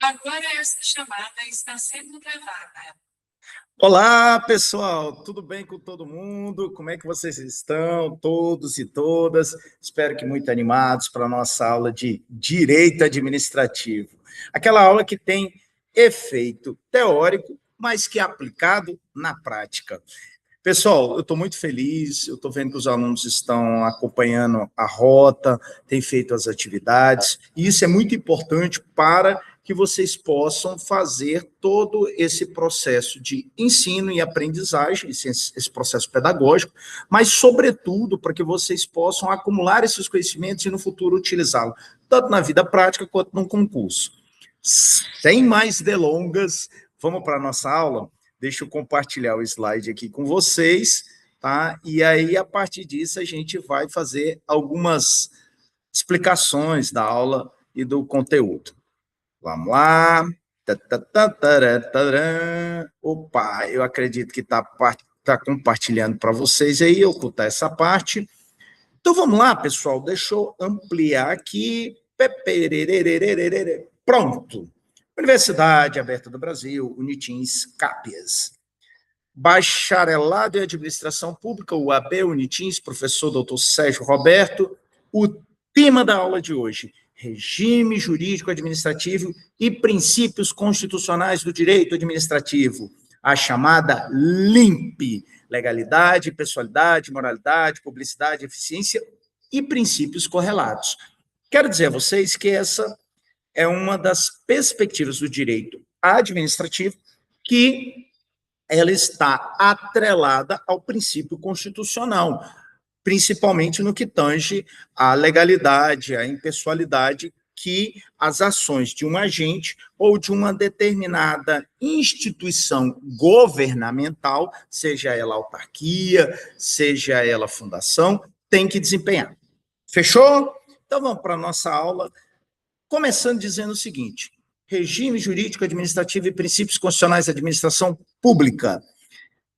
Agora esta chamada está sendo gravada. Olá, pessoal, tudo bem com todo mundo? Como é que vocês estão, todos e todas? Espero que muito animados para a nossa aula de Direito Administrativo. Aquela aula que tem efeito teórico, mas que é aplicado na prática. Pessoal, eu estou muito feliz, eu estou vendo que os alunos estão acompanhando a rota, têm feito as atividades, e isso é muito importante para que vocês possam fazer todo esse processo de ensino e aprendizagem, esse processo pedagógico, mas, sobretudo, para que vocês possam acumular esses conhecimentos e, no futuro, utilizá-los, tanto na vida prática quanto no concurso. Sem mais delongas, vamos para a nossa aula? Deixa eu compartilhar o slide aqui com vocês, tá? E aí, a partir disso, a gente vai fazer algumas explicações da aula e do conteúdo. Vamos lá. Opa, eu acredito que está compartilhando para vocês aí, ocultar essa parte. Então, vamos lá, pessoal, deixa eu ampliar aqui. Pronto. Universidade Aberta do Brasil, Unitins Capias. Bacharelado em Administração Pública, UAB Unitins, professor Dr. Sérgio Roberto. O tema da aula de hoje: regime jurídico administrativo e princípios constitucionais do direito administrativo, a chamada LIMP, legalidade, pessoalidade, moralidade, publicidade, eficiência e princípios correlatos. Quero dizer a vocês que essa é uma das perspectivas do direito administrativo que ela está atrelada ao princípio constitucional, principalmente no que tange à legalidade, à impessoalidade, que as ações de um agente ou de uma determinada instituição governamental, seja ela autarquia, seja ela fundação, tem que desempenhar. Fechou? Então vamos para a nossa aula, começando dizendo o seguinte: regime jurídico administrativo e princípios constitucionais da administração pública.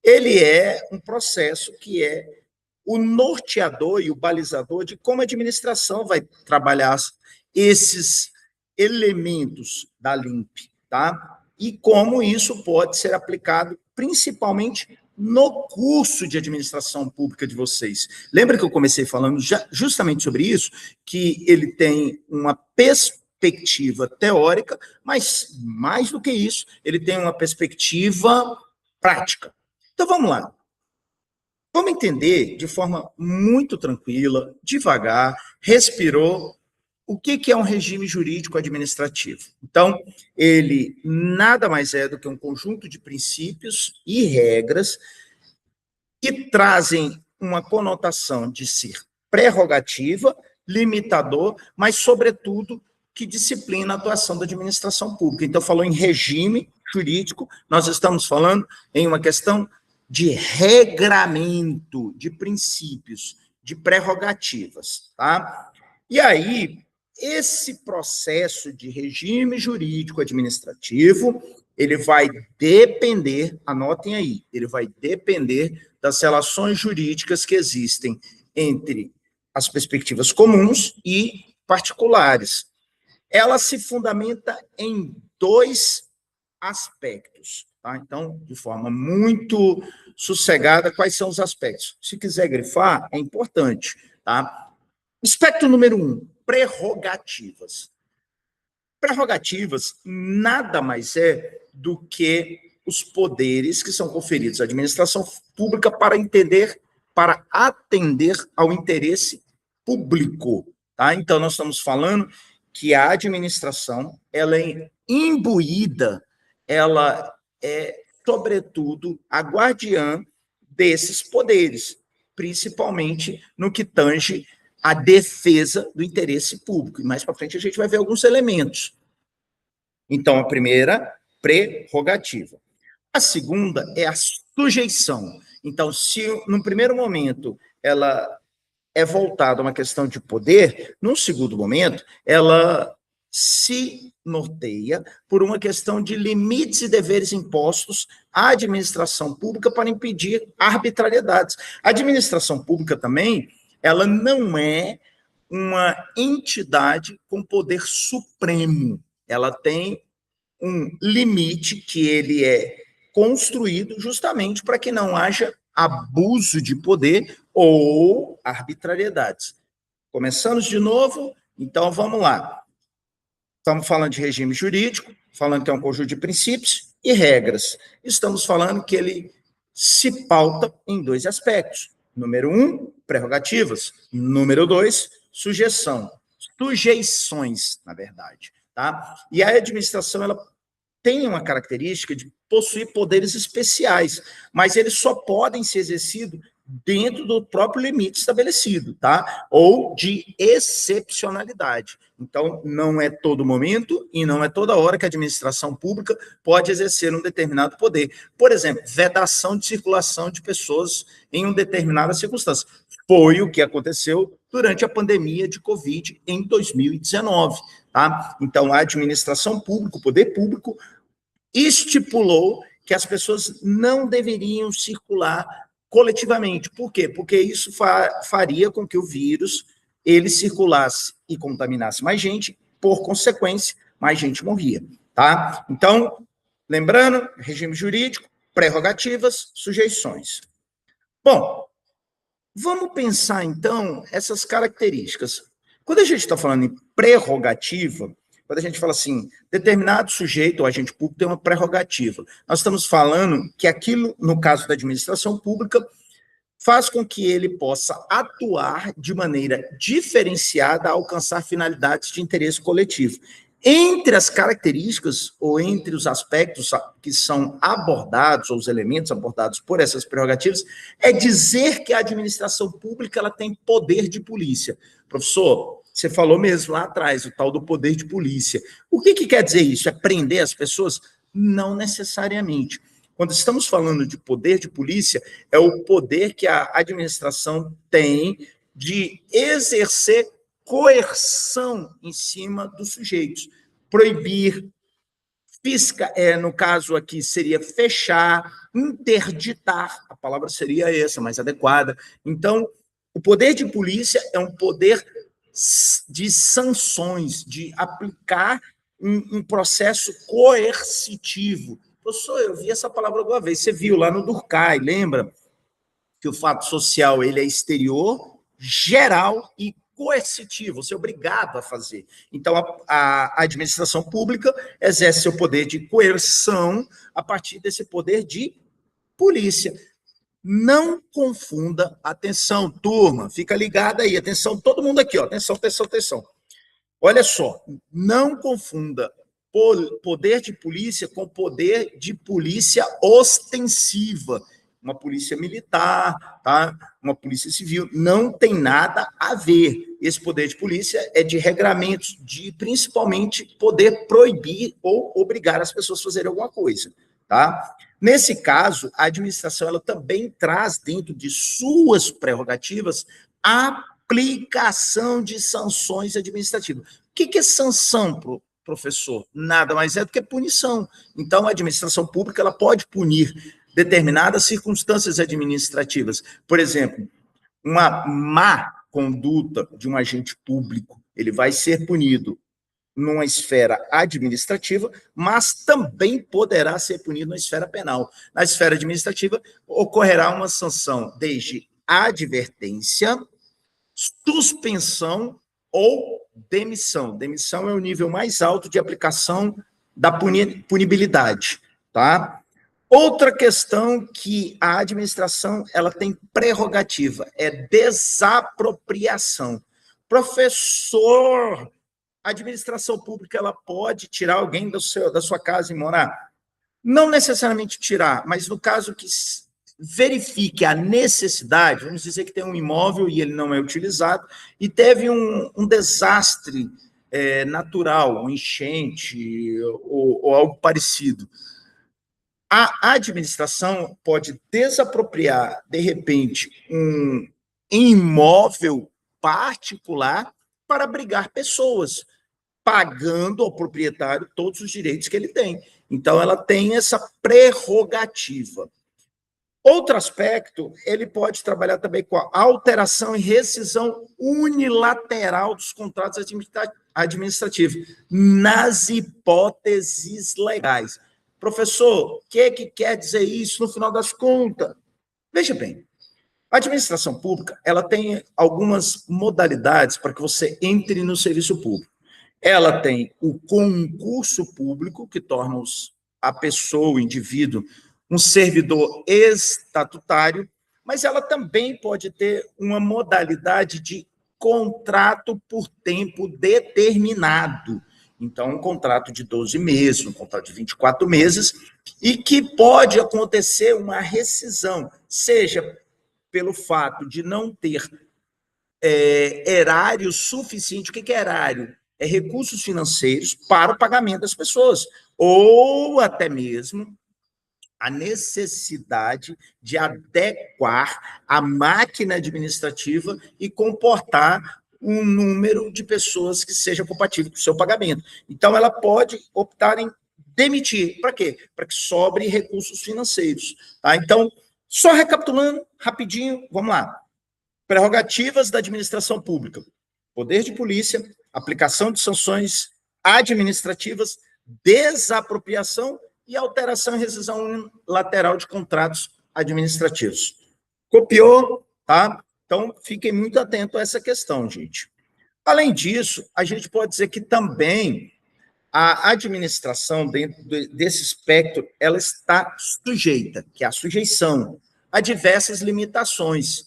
Ele é um processo que é o norteador e o balizador de como a administração vai trabalhar esses elementos da LIMP, tá? E como isso pode ser aplicado principalmente no curso de administração pública de vocês. Lembra que eu comecei falando justamente sobre isso, que ele tem uma perspectiva teórica, mas mais do que isso, ele tem uma perspectiva prática. Então vamos lá. Vamos entender de forma muito tranquila, devagar, respirou, o que é um regime jurídico administrativo. Então, ele nada mais é do que um conjunto de princípios e regras que trazem uma conotação de ser prerrogativa, limitador, mas, sobretudo, que disciplina a atuação da administração pública. Então, falou em regime jurídico, nós estamos falando em uma questão de regramento, de princípios, de prerrogativas, tá? E aí, esse processo de regime jurídico administrativo, ele vai depender, anotem aí, ele vai depender das relações jurídicas que existem entre as perspectivas comuns e particulares. Ela se fundamenta em dois aspectos, tá? Então, de forma muito sossegada, quais são os aspectos? Se quiser grifar, é importante, tá? Aspecto número 1, prerrogativas. Prerrogativas nada mais é do que os poderes que são conferidos à administração pública para atender ao interesse público, tá? Então, nós estamos falando que a administração, ela é imbuída, ela é, sobretudo, a guardiã desses poderes, principalmente no que tange a defesa do interesse público. E mais para frente a gente vai ver alguns elementos. Então, a primeira, prerrogativa. A segunda é a sujeição. Então, se no primeiro momento ela é voltada a uma questão de poder, num segundo momento, ela se norteia por uma questão de limites e deveres impostos à administração pública para impedir arbitrariedades. A administração pública também, ela não é uma entidade com poder supremo. Ela tem um limite que ele é construído justamente para que não haja abuso de poder ou arbitrariedades. Começamos de novo, então vamos lá. Estamos falando de regime jurídico, falando que é um conjunto de princípios e regras. Estamos falando que ele se pauta em dois aspectos. Número 1, prerrogativas. Número 2, sujeições, na verdade. Tá? E a administração, ela tem uma característica de possuir poderes especiais, mas eles só podem ser exercidos dentro do próprio limite estabelecido, tá? Ou de excepcionalidade. Então, não é todo momento e não é toda hora que a administração pública pode exercer um determinado poder. Por exemplo, vedação de circulação de pessoas em uma determinada circunstância. Foi o que aconteceu durante a pandemia de Covid em 2019, tá? Então, a administração pública, o poder público, estipulou que as pessoas não deveriam circular coletivamente. Por quê? Porque isso faria com que o vírus ele circulasse e contaminasse mais gente, por consequência, mais gente morria, tá? Então, lembrando, regime jurídico, prerrogativas, sujeições. Bom, vamos pensar, então, essas características. Quando a gente está falando em prerrogativa, quando a gente fala assim, determinado sujeito ou agente público tem uma prerrogativa, nós estamos falando que aquilo, no caso da administração pública, faz com que ele possa atuar de maneira diferenciada a alcançar finalidades de interesse coletivo. Entre as características, ou entre os aspectos que são abordados, ou os elementos abordados por essas prerrogativas, é dizer que a administração pública ela tem poder de polícia. Professor, você falou mesmo lá atrás, o tal do poder de polícia. O que quer dizer isso? É prender as pessoas? Não necessariamente. Quando estamos falando de poder de polícia, é o poder que a administração tem de exercer coerção em cima dos sujeitos. Proibir, no caso aqui seria fechar, interditar, a palavra seria essa, mais adequada. Então, o poder de polícia é um poder de sanções, de aplicar um processo coercitivo. Professor, eu vi essa palavra alguma vez, você viu lá no Durkheim, lembra? Que o fato social ele é exterior, geral e coercitivo, você é obrigado a fazer. Então, a administração pública exerce seu poder de coerção a partir desse poder de polícia. Não confunda, atenção, turma, fica ligada aí, atenção, todo mundo aqui, ó, atenção, atenção, atenção. Olha só, não confunda poder de polícia com poder de polícia ostensiva. Uma polícia militar, tá? Uma polícia civil, não tem nada a ver. Esse poder de polícia é de regramentos, de principalmente poder proibir ou obrigar as pessoas a fazerem alguma coisa, tá? Nesse caso, a administração ela também traz dentro de suas prerrogativas a aplicação de sanções administrativas. O que é sanção, professor? Nada mais é do que punição. Então, a administração pública ela pode punir determinadas circunstâncias administrativas. Por exemplo, uma má conduta de um agente público, ele vai ser punido numa esfera administrativa, mas também poderá ser punido na esfera penal. Na esfera administrativa, ocorrerá uma sanção desde advertência, suspensão ou demissão. Demissão é o nível mais alto de aplicação da punibilidade, tá? Outra questão que a administração ela tem prerrogativa é desapropriação. Professor, a administração pública ela pode tirar alguém da sua casa e morar? Não necessariamente tirar, mas no caso que verifique a necessidade, vamos dizer que tem um imóvel e ele não é utilizado, e teve um desastre natural, um enchente ou algo parecido. A administração pode desapropriar, de repente, um imóvel particular para abrigar pessoas, pagando ao proprietário todos os direitos que ele tem. Então, ela tem essa prerrogativa. Outro aspecto, ele pode trabalhar também com a alteração e rescisão unilateral dos contratos administrativos, nas hipóteses legais. Professor, o que quer dizer isso no final das contas? Veja bem, a administração pública, ela tem algumas modalidades para que você entre no serviço público. Ela tem o concurso público, que torna a pessoa, o indivíduo, um servidor estatutário, mas ela também pode ter uma modalidade de contrato por tempo determinado. Então, um contrato de 12 meses, um contrato de 24 meses, e que pode acontecer uma rescisão, seja pelo fato de não ter erário suficiente. O que é erário? É recursos financeiros para o pagamento das pessoas, ou até mesmo a necessidade de adequar a máquina administrativa e comportar um número de pessoas que seja compatível com o seu pagamento. Então, ela pode optar em demitir. Para quê? Para que sobre recursos financeiros. Tá? Então, só recapitulando rapidinho, vamos lá. Prerrogativas da administração pública: poder de polícia, aplicação de sanções administrativas, desapropriação e alteração e rescisão unilateral de contratos administrativos. Copiou, tá? Então, fiquem muito atentos a essa questão, gente. Além disso, a gente pode dizer que também a administração, dentro desse espectro, ela está sujeita, que é a sujeição, a diversas limitações,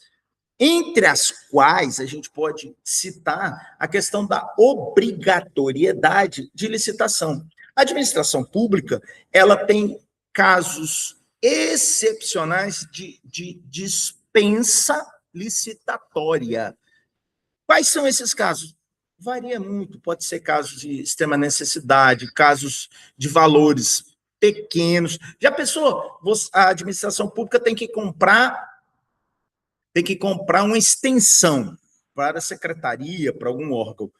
entre as quais a gente pode citar a questão da obrigatoriedade de licitação. A administração pública, ela tem casos excepcionais de dispensa licitatória. Quais são esses casos? Varia muito, pode ser casos de extrema necessidade, casos de valores pequenos. Já pensou? A administração pública tem que comprar uma extensão para a secretaria, para algum órgão.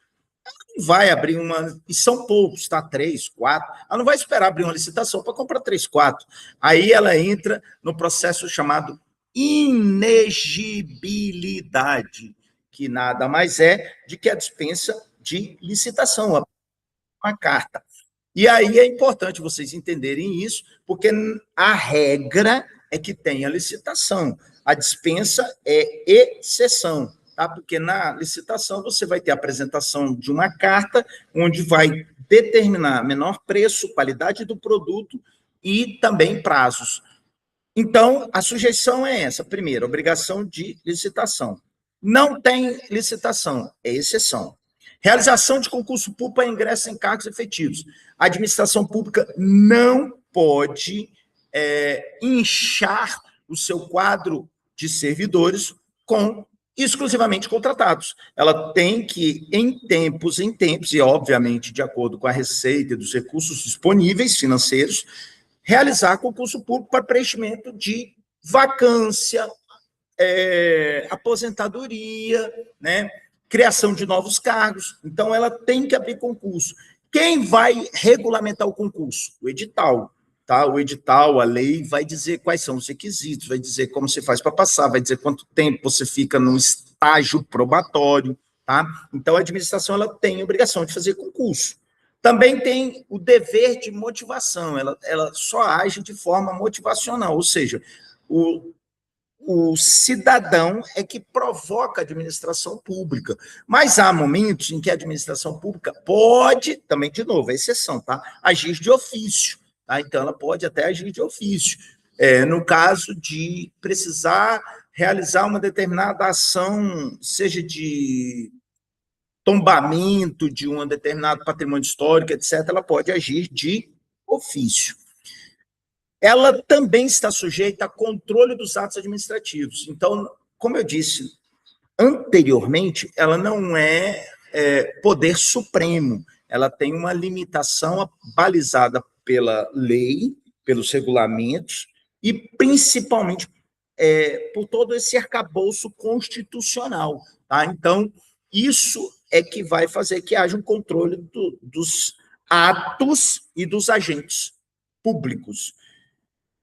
Vai abrir uma, e são poucos, tá? 3, 4. Ela não vai esperar abrir uma licitação para comprar 3, 4. Aí ela entra no processo chamado inegibilidade, que nada mais é de que a dispensa de licitação, uma carta. E aí é importante vocês entenderem isso, porque a regra é que tenha licitação. A dispensa é exceção. Tá? Porque na licitação você vai ter a apresentação de uma carta, onde vai determinar menor preço, qualidade do produto e também prazos. Então, a sujeição é essa. Primeiro, obrigação de licitação. Não tem licitação, é exceção. Realização de concurso público para ingresso em cargos efetivos. A administração pública não pode inchar o seu quadro de servidores com exclusivamente contratados. Ela tem que, em tempos, e obviamente de acordo com a receita e dos recursos disponíveis financeiros, realizar concurso público para preenchimento de vacância, aposentadoria, né, criação de novos cargos. Então, ela tem que abrir concurso. Quem vai regulamentar o concurso? O edital. Tá? O edital, a lei, vai dizer quais são os requisitos, vai dizer como você faz para passar, vai dizer quanto tempo você fica no estágio probatório. Tá? Então, a administração ela tem a obrigação de fazer concurso. Também tem o dever de motivação, ela só age de forma motivacional, ou seja, o cidadão é que provoca a administração pública. Mas há momentos em que a administração pública pode, também, de novo, é exceção, tá? Agir de ofício. Tá? Então, ela pode até agir de ofício. No caso de precisar realizar uma determinada ação, seja de tombamento de um determinado patrimônio histórico, etc., ela pode agir de ofício. Ela também está sujeita a controle dos atos administrativos. Então, como eu disse anteriormente, ela não é poder supremo, ela tem uma limitação balizada pela lei, pelos regulamentos e, principalmente, por todo esse arcabouço constitucional. Tá? Então, isso é que vai fazer que haja um controle dos atos e dos agentes públicos.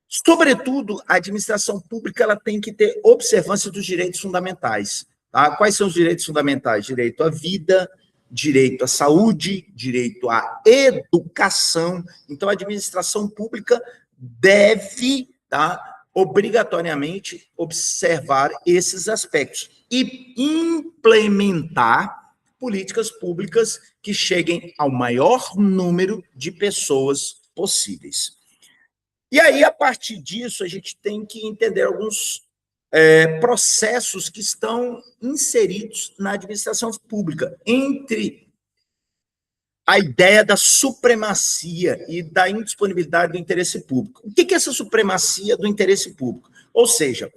Sobretudo, a administração pública ela tem que ter observância dos direitos fundamentais. Tá? Quais são os direitos fundamentais? Direito à vida, direito à saúde, direito à educação. Então, a administração pública deve, tá, obrigatoriamente observar esses aspectos e implementar políticas públicas que cheguem ao maior número de pessoas possíveis. E aí, a partir disso, a gente tem que entender alguns processos que estão inseridos na administração pública, entre a ideia da supremacia e da indisponibilidade do interesse público. O que é essa supremacia do interesse público? Ou seja,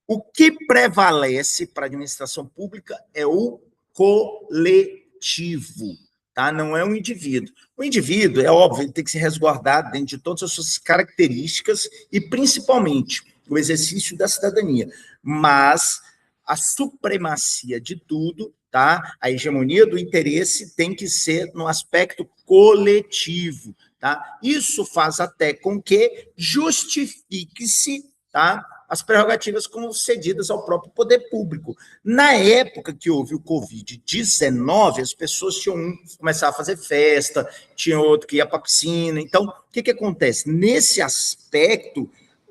o que prevalece para a administração pública é o coletivo, tá? Não é um indivíduo. O indivíduo, é óbvio, ele tem que se resguardar dentro de todas as suas características e, principalmente, o exercício da cidadania. Mas a supremacia de tudo, tá? A hegemonia do interesse tem que ser no aspecto coletivo, tá? Isso faz até com que justifique-se, tá, as prerrogativas concedidas ao próprio poder público. Na época que houve o Covid-19, as pessoas tinham começar a fazer festa, tinha outro que ia para a piscina. Então, o que acontece? Nesse aspecto,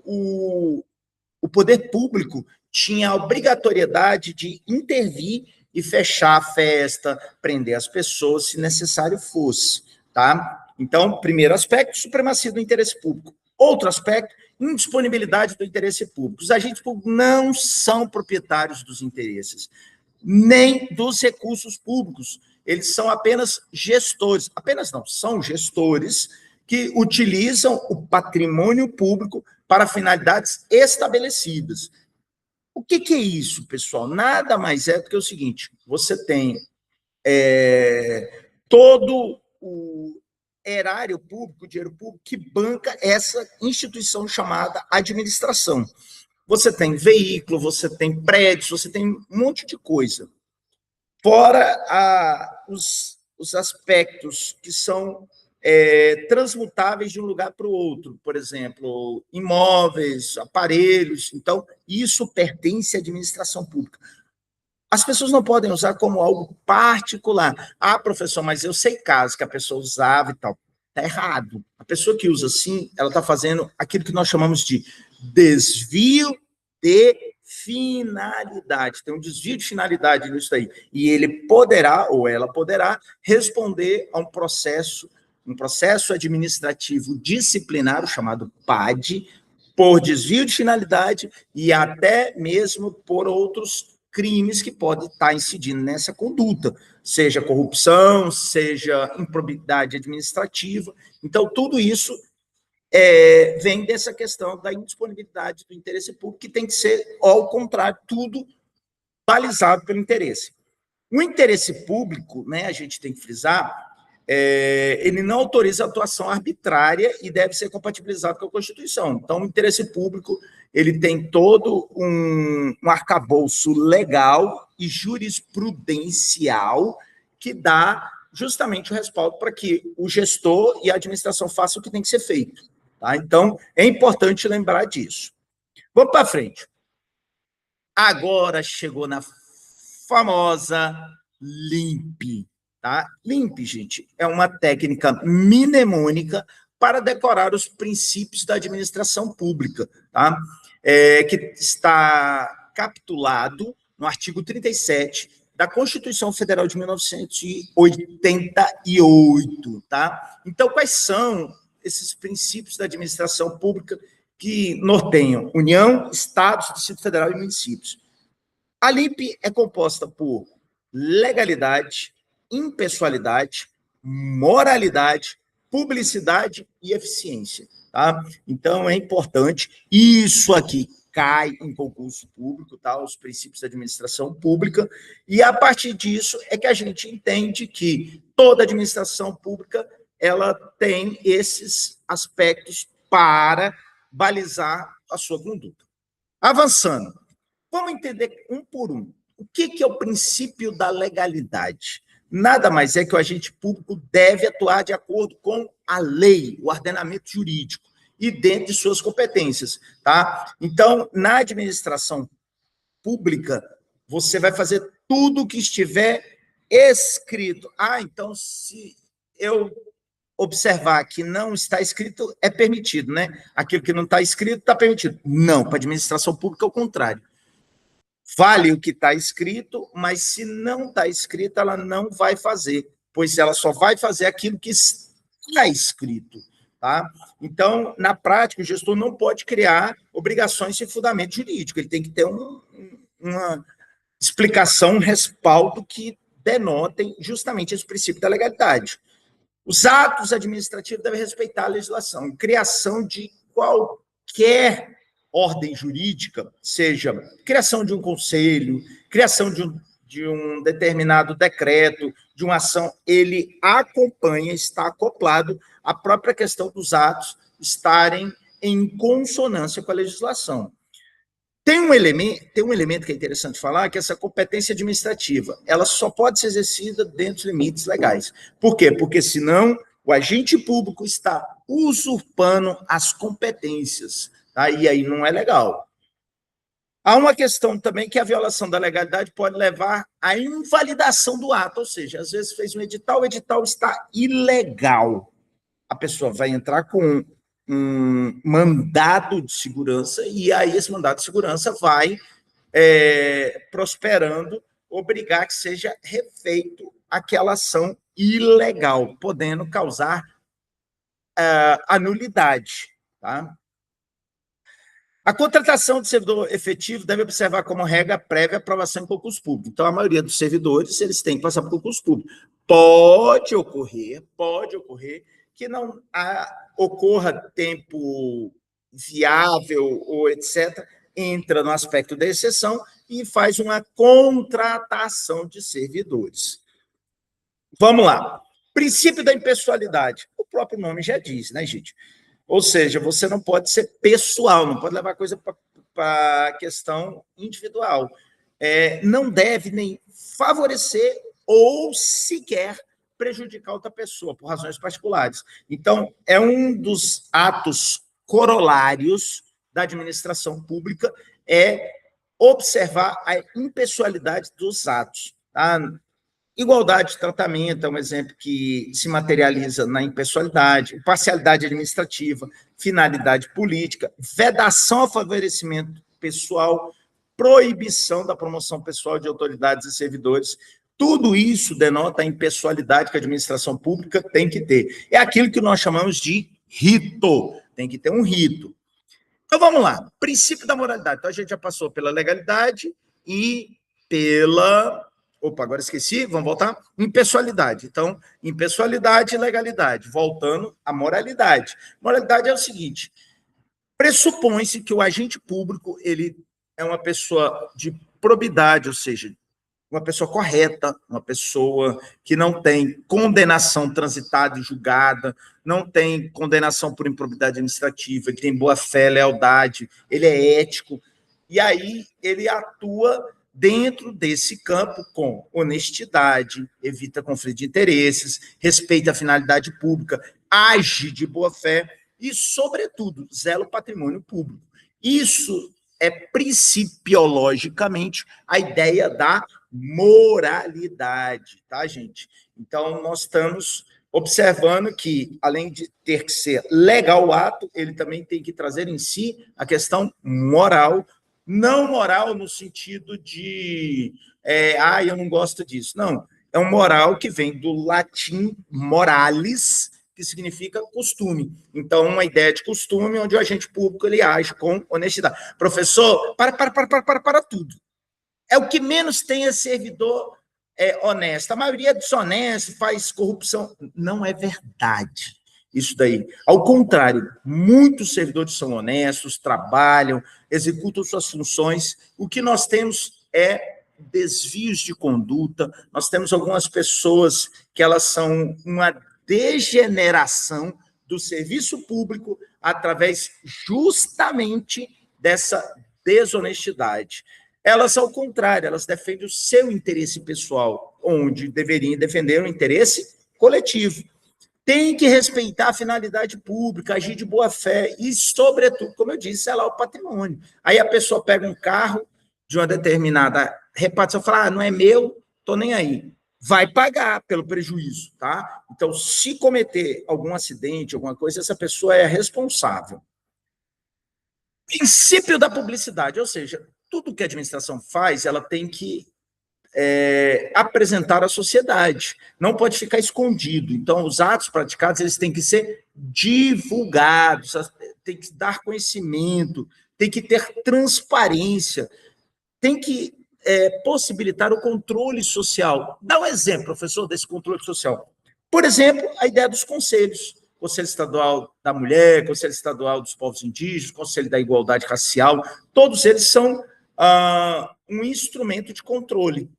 o poder público tinha a obrigatoriedade de intervir e fechar a festa, prender as pessoas, se necessário fosse. Tá? Então, primeiro aspecto, supremacia do interesse público. Outro aspecto, indisponibilidade do interesse público. Os agentes públicos não são proprietários dos interesses, nem dos recursos públicos. Eles são apenas gestores. Apenas não, são gestores que utilizam o patrimônio público para finalidades estabelecidas. O que é isso, pessoal? Nada mais é do que o seguinte: você tem todo o erário público, o dinheiro público, que banca essa instituição chamada administração. Você tem veículo, você tem prédios, você tem um monte de coisa. Fora os aspectos que são transmutáveis de um lugar para o outro, por exemplo, imóveis, aparelhos. Então, isso pertence à administração pública. As pessoas não podem usar como algo particular. Ah, professor, mas eu sei casos que a pessoa usava e tal. Está errado. A pessoa que usa assim, ela está fazendo aquilo que nós chamamos de desvio de finalidade. Tem um desvio de finalidade nisso aí. E ele poderá, ou ela poderá, responder a um processo administrativo disciplinar, o chamado PAD, por desvio de finalidade e até mesmo por outros crimes que podem estar incidindo nessa conduta, seja corrupção, seja improbidade administrativa. Então, tudo isso vem dessa questão da indisponibilidade do interesse público, que tem que ser, ao contrário, tudo balizado pelo interesse. O interesse público, né, a gente tem que frisar, ele não autoriza atuação arbitrária e deve ser compatibilizado com a Constituição. Então, o interesse público ele tem todo um arcabouço legal e jurisprudencial que dá justamente o respaldo para que o gestor e a administração façam o que tem que ser feito. Tá? Então, é importante lembrar disso. Vamos para frente. Agora chegou na famosa LIMP. Tá? LIMP, gente, é uma técnica mnemônica para decorar os princípios da administração pública, tá? Que está capitulado no artigo 37 da Constituição Federal de 1988, tá? Então, quais são esses princípios da administração pública que norteiam União, Estados, Distrito Federal e municípios? A LIMP é composta por legalidade, impessoalidade, moralidade, publicidade e eficiência. Tá? Então, é importante. Isso aqui cai em concurso público, tá? Os princípios da administração pública, e a partir disso é que a gente entende que toda administração pública ela tem esses aspectos para balizar a sua conduta. Avançando, vamos entender um por um. O que é o princípio da legalidade? Nada mais é que o agente público deve atuar de acordo com a lei, o ordenamento jurídico. e dentro de suas competências, tá? Então, na administração pública, você vai fazer tudo o que estiver escrito. Então, se eu observar que não está escrito, é permitido, né? Aquilo que não está escrito, está permitido. Não, para a administração pública é o contrário. Vale o que está escrito, mas se não está escrito, ela não vai fazer, pois ela só vai fazer aquilo que está escrito, tá? Então, na prática, o gestor não pode criar obrigações sem fundamento jurídico, ele tem que ter uma explicação, um respaldo que denotem justamente esse princípio da legalidade. Os atos administrativos devem respeitar a legislação. Criação de qualquer ordem jurídica, seja criação de um conselho, criação de um determinado decreto, de uma ação, ele acompanha, está acoplado à própria questão dos atos estarem em consonância com a legislação. Tem um elemento que é interessante falar, que é essa competência administrativa, ela só pode ser exercida dentro dos limites legais. Por quê? Porque senão o agente público está usurpando as competências, tá? E aí não é legal. Há uma questão também que a violação da legalidade pode levar à invalidação do ato, ou seja, às vezes fez um edital, o edital está ilegal. A pessoa vai entrar com um mandado de segurança, e aí esse mandado de segurança vai prosperando, obrigar que seja refeito aquela ação ilegal, podendo causar anulidade. Tá? A contratação de servidor efetivo deve observar como regra prévia aprovação em concurso público. Então, a maioria dos servidores, eles têm que passar por concurso público. Pode ocorrer que não ocorra tempo viável ou etc., entra no aspecto da exceção e faz uma contratação de servidores. Vamos lá. Princípio da impessoalidade. O próprio nome já diz, né, gente? Ou seja, você não pode ser pessoal, não pode levar a coisa para a questão individual. Não deve nem favorecer ou sequer prejudicar outra pessoa por razões particulares. Então, é um dos atos corolários da administração pública observar a impessoalidade dos atos. Tá? Igualdade de tratamento é um exemplo que se materializa na impessoalidade, parcialidade administrativa, finalidade política, vedação ao favorecimento pessoal, proibição da promoção pessoal de autoridades e servidores. Tudo isso denota a impessoalidade que a administração pública tem que ter. É aquilo que nós chamamos de rito. Tem que ter um rito. Então, vamos lá. Princípio da moralidade. Então, a gente já passou pela legalidade e pela... Opa, agora esqueci. Vamos voltar? Impessoalidade. Então, impessoalidade e legalidade. Voltando à moralidade. Moralidade é o seguinte. Pressupõe-se que o agente público ele é uma pessoa de probidade, ou seja, uma pessoa correta, uma pessoa que não tem condenação transitada e julgada, não tem condenação por improbidade administrativa, que tem boa fé, lealdade, ele é ético, e aí ele atua dentro desse campo com honestidade, evita conflito de interesses, respeita a finalidade pública, age de boa fé e, sobretudo, zela o patrimônio público. Isso é principiologicamente a ideia da moralidade, tá, gente? Então, nós estamos observando que, além de ter que ser legal o ato, ele também tem que trazer em si a questão moral, não moral no sentido de, eu não gosto disso. Não, é um moral que vem do latim moralis, que significa costume. Então, uma ideia de costume onde o agente público ele age com honestidade. Professor, para tudo. É o que menos tem é servidor honesto. A maioria é desonesto, faz corrupção. Não é verdade isso daí. Ao contrário, muitos servidores são honestos, trabalham, executam suas funções. O que nós temos é desvios de conduta. Nós temos algumas pessoas que elas são uma degeneração do serviço público através justamente dessa desonestidade. Elas, ao contrário, elas defendem o seu interesse pessoal, onde deveriam defender o interesse coletivo. tem que respeitar a finalidade pública, agir de boa fé e, sobretudo, como eu disse, selar o patrimônio. Aí a pessoa pega um carro de uma determinada repartição e fala, não é meu, estou nem aí. Vai pagar pelo prejuízo, tá? Então, se cometer algum acidente, alguma coisa, essa pessoa é responsável. Princípio da publicidade, ou seja, tudo que a administração faz, ela tem que apresentar à sociedade. Não pode ficar escondido. Então, os atos praticados, eles têm que ser divulgados, tem que dar conhecimento, tem que ter transparência, tem que possibilitar o controle social. Dá um exemplo, professor, desse controle social. Por exemplo, a ideia dos conselhos. Conselho Estadual da Mulher, Conselho Estadual dos Povos Indígenas, Conselho da Igualdade Racial, todos eles são um instrumento de controle.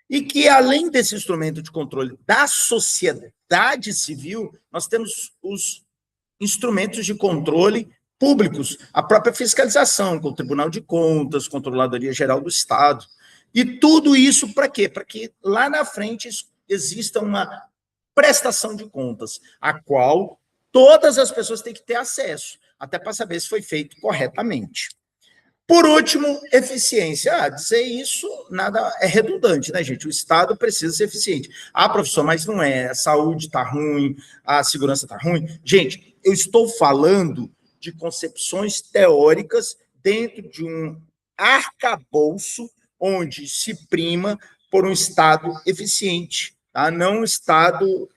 E que, além desse instrumento de controle da sociedade civil, nós temos os instrumentos de controle públicos, a própria fiscalização, com o Tribunal de Contas, Controladoria Geral do Estado. E tudo isso para quê? Para que lá na frente exista uma prestação de contas, a qual todas as pessoas têm que ter acesso, até para saber se foi feito corretamente. Por último, eficiência. Dizer isso nada é redundante, né, gente? O Estado precisa ser eficiente. Professor, mas não é. A saúde está ruim, a segurança está ruim. Gente, eu estou falando de concepções teóricas dentro de um arcabouço onde se prima por um Estado eficiente, tá? Não um Estado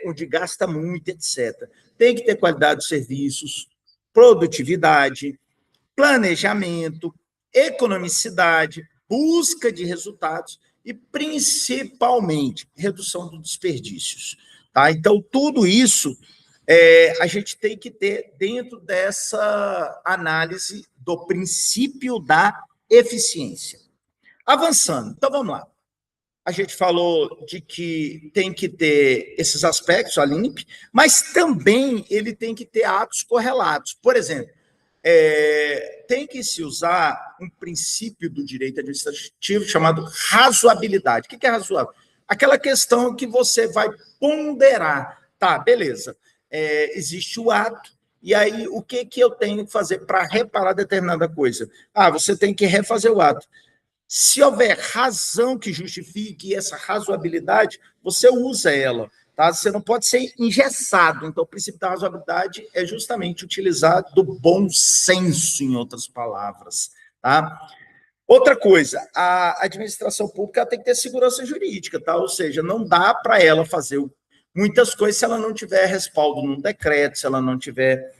onde gasta muito, etc. Tem que ter qualidade de serviços, produtividade, planejamento, economicidade, busca de resultados e, principalmente, redução dos desperdícios. Tá? Então, tudo isso a gente tem que ter dentro dessa análise do princípio da eficiência. Avançando, então vamos lá. A gente falou de que tem que ter esses aspectos, a LIMP, mas também ele tem que ter atos correlatos. Por exemplo, tem que se usar um princípio do direito administrativo chamado razoabilidade. O que é razoável? Aquela questão que você vai ponderar. Tá, beleza. Existe o ato, e aí o que eu tenho que fazer para reparar determinada coisa? Você tem que refazer o ato. Se houver razão que justifique essa razoabilidade, você usa ela. Tá? Você não pode ser engessado. Então, o princípio da razoabilidade é justamente utilizar do bom senso, em outras palavras. Tá? Outra coisa, a administração pública tem que ter segurança jurídica, tá? Ou seja, não dá para ela fazer muitas coisas se ela não tiver respaldo num decreto, se ela não tiver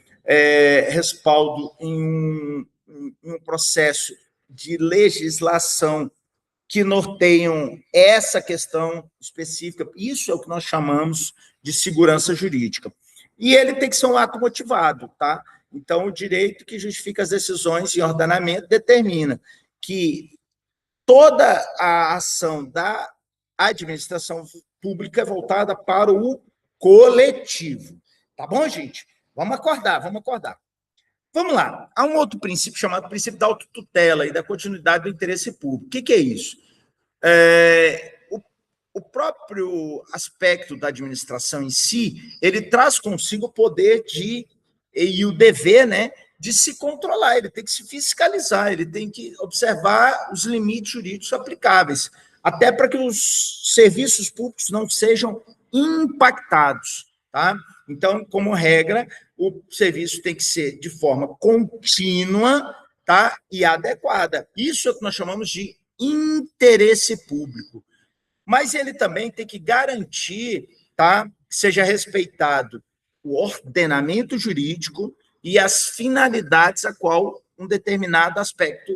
respaldo em um processo de legislação que norteiam essa questão específica. Isso é o que nós chamamos de segurança jurídica. E ele tem que ser um ato motivado, tá? Então, o direito que justifica as decisões em ordenamento determina que toda a ação da administração pública é voltada para o coletivo. Tá bom, gente? Vamos acordar, vamos acordar. Vamos lá. Há um outro princípio chamado princípio da autotutela e da continuidade do interesse público. O que é isso? O próprio aspecto da administração em si, ele traz consigo o poder e o dever, né, de se controlar, ele tem que se fiscalizar, ele tem que observar os limites jurídicos aplicáveis, até para que os serviços públicos não sejam impactados, tá? Então, como regra, o serviço tem que ser de forma contínua, tá? E adequada. Isso é o que nós chamamos de interesse público. Mas ele também tem que garantir, tá, que seja respeitado o ordenamento jurídico e as finalidades a qual um determinado aspecto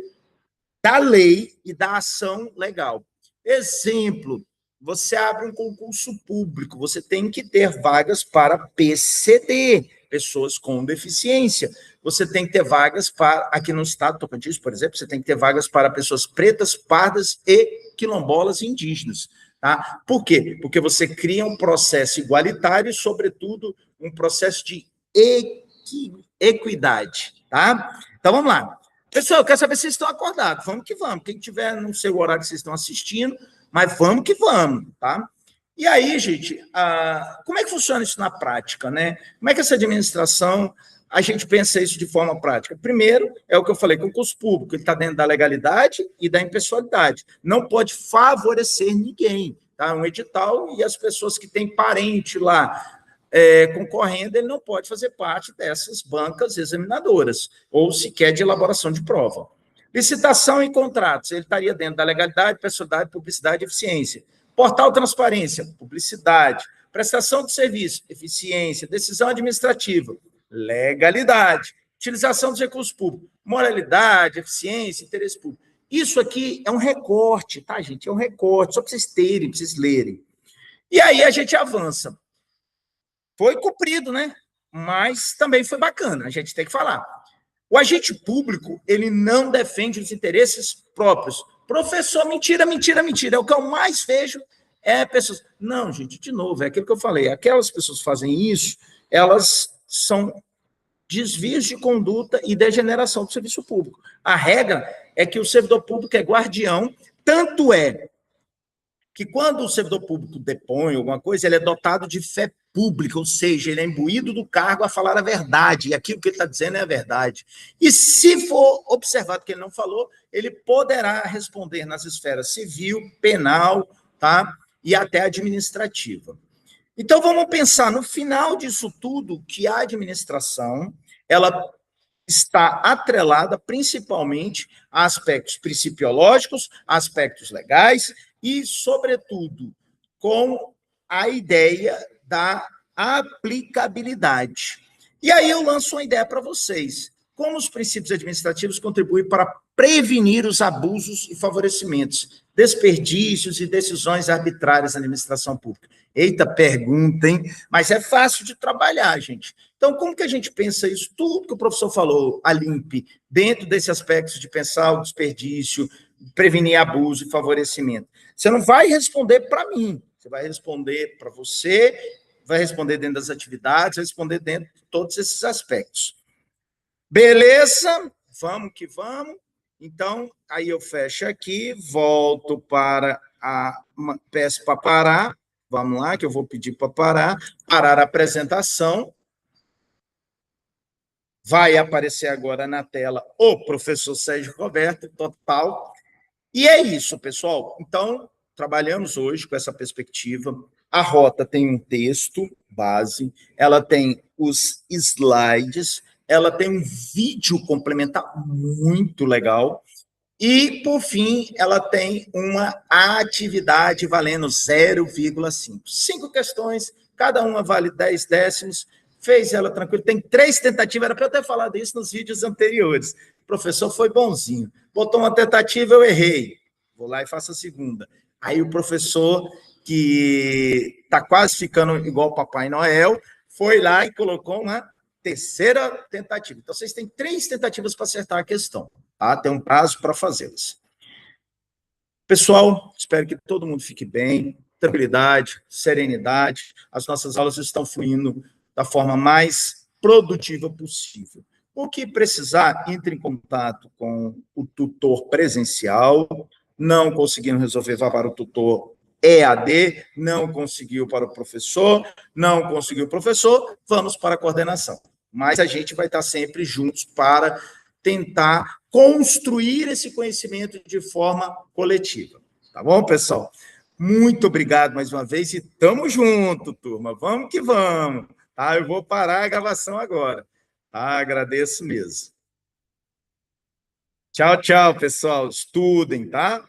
da lei e da ação legal. Exemplo, você abre um concurso público, você tem que ter vagas para PCD, pessoas com deficiência. Você tem que ter vagas para, aqui no estado do Tocantins, por exemplo, você tem que ter vagas para pessoas pretas, pardas e quilombolas indígenas. Tá? Por quê? Porque você cria um processo igualitário e, sobretudo, um processo de equidade. Tá? Então, vamos lá. Pessoal, eu quero saber se vocês estão acordados. Vamos que vamos. Quem tiver, não sei o horário que vocês estão assistindo, mas vamos que vamos. Tá? E aí, gente, como é que funciona isso na prática, né? Como é que essa administração, a gente pensa isso de forma prática? Primeiro, é o que eu falei, concurso público, ele está dentro da legalidade e da impessoalidade. Não pode favorecer ninguém, tá? Um edital e as pessoas que têm parente lá concorrendo, ele não pode fazer parte dessas bancas examinadoras, ou sequer de elaboração de prova. Licitação e contratos, ele estaria dentro da legalidade, pessoalidade, publicidade e eficiência. Portal transparência, publicidade. Prestação de serviço, eficiência. Decisão administrativa, legalidade. Utilização dos recursos públicos, moralidade, eficiência, interesse público. Isso aqui é um recorte, tá, gente? É um recorte, só para vocês terem, para vocês lerem. E aí a gente avança. Foi cumprido, né? Mas também foi bacana, a gente tem que falar. O agente público, ele não defende os interesses próprios. Professor, mentira, mentira, mentira. É o que eu mais vejo pessoas... Não, gente, de novo, é aquilo que eu falei. Aquelas pessoas que fazem isso, elas são desvios de conduta e degeneração do serviço público. A regra é que o servidor público é guardião, tanto é que quando o servidor público depõe alguma coisa, ele é dotado de fé pública, ou seja, ele é imbuído do cargo a falar a verdade, e aquilo que ele está dizendo é a verdade. E se for observado que ele não falou, ele poderá responder nas esferas civil, penal, tá? E até administrativa. Então, vamos pensar, no final disso tudo, que a administração, ela está atrelada principalmente a aspectos principiológicos, aspectos legais e, sobretudo, com a ideia da aplicabilidade. E aí eu lanço uma ideia para vocês. Como os princípios administrativos contribuem para prevenir os abusos e favorecimentos, desperdícios e decisões arbitrárias na administração pública? Eita, pergunta, hein? Mas é fácil de trabalhar, gente. Então, como que a gente pensa isso? Tudo que o professor falou, a LIMP, dentro desse aspecto de pensar o desperdício, prevenir abuso e favorecimento. Você não vai responder para mim, você vai responder para você, vai responder dentro das atividades, vai responder dentro de todos esses aspectos. Beleza? Vamos que vamos. Então, aí eu fecho aqui, volto para peço para parar. Vamos lá, que eu vou pedir para parar a apresentação. Vai aparecer agora na tela o professor Sérgio Roberto, total. E é isso, pessoal. Então, trabalhamos hoje com essa perspectiva. A rota tem um texto base, ela tem os slides, ela tem um vídeo complementar muito legal. E, por fim, ela tem uma atividade valendo 0,5. 5 questões, cada uma vale 10 décimos, fez ela tranquilo. Tem 3 tentativas, era para eu ter falado isso nos vídeos anteriores. O professor foi bonzinho. Botou uma tentativa, eu errei. Vou lá e faço a segunda. Aí o professor, que está quase ficando igual o Papai Noel, foi lá e colocou uma terceira tentativa. Então, vocês têm 3 tentativas para acertar a questão. Tá? Tem um prazo para fazê-las. Pessoal, espero que todo mundo fique bem, tranquilidade, serenidade. As nossas aulas estão fluindo da forma mais produtiva possível. O que precisar, entre em contato com o tutor presencial. Não conseguiram resolver, vá para o tutor EAD, não conseguiu para o professor, não conseguiu o professor, vamos para a coordenação. Mas a gente vai estar sempre juntos para tentar construir esse conhecimento de forma coletiva. Tá bom, pessoal? Muito obrigado mais uma vez e tamo junto, turma. Vamos que vamos. Tá? Eu vou parar a gravação agora. Tá? Agradeço mesmo. Tchau, tchau, pessoal. Estudem, tá?